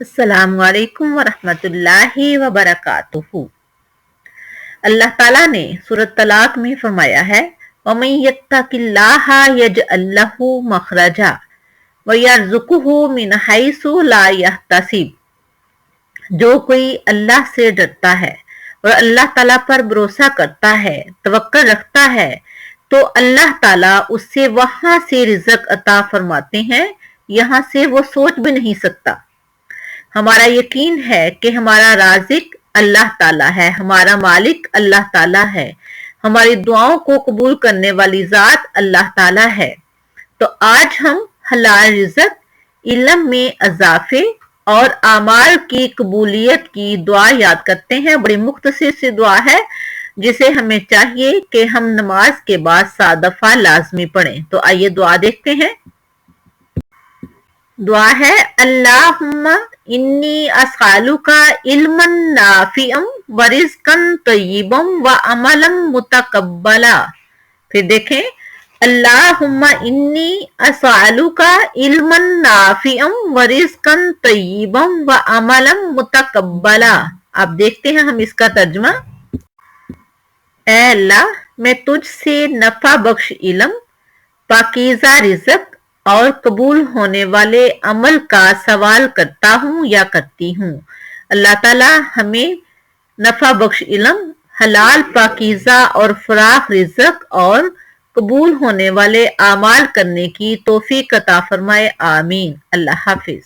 अस्सलामु अलैकुम वरहमतुल्लाहि वबरकातुहू। अल्लाह ताला ने सूरत तलाक में फरमाया है, वमन यत्तकिल्लाहा यजअल लहू मखरजा वयरज़ुकुहु मिन हैसु ला यहतसिब। जो कोई अल्लाह से डरता है और अल्लाह ताला पर भरोसा करता है, तवक्कुल रखता है, तो अल्लाह ताला उससे वहां से रिज़्क अता फरमाते हैं, यहाँ से वो सोच भी नहीं सकता। हमारा यकीन है कि हमारा राज़िक अल्लाह ताला है, हमारा मालिक अल्लाह ताला है, हमारी दुआओं को कबूल करने वाली ज़ात अल्लाह ताला है। तो आज हम हलाल रिज़्क, इल्म में इज़ाफ़े और आमाल की कबूलियत की दुआ याद करते हैं। बड़ी मुख्तसर सी दुआ है जिसे हमें चाहिए कि हम नमाज के बाद 7 दफा लाजमी पढ़ें। तो आइए दुआ देखते हैं। दुआ है, अल्लाहुम्मा इन्नी अस्अलुका इल्मन नाफिअम व रिज़्क़न तय्यिबन व अमलन मुतक़ब्बला। फिर देखें, अल्लाहुम्मा इन्नी अस्अलुका इल्मन नाफिअम व रिज़्क़न तय्यिबन व अमलन मुतक़ब्बला। अब देखते हैं हम इसका तर्जुमा। ऐ अल्लाह, मैं तुझसे नफा बख्श इल्म, पाकीज़ा रिज़्क और कबूल होने वाले अमल का सवाल करता हूँ या करती हूँ। अल्लाह ताला हमें नफा बख्श इल्म, हलाल पाकीज़ा और फराख रिज़्क और कबूल होने वाले आमाल करने की तौफीक अता फरमाए। आमीन। अल्लाह हाफिज।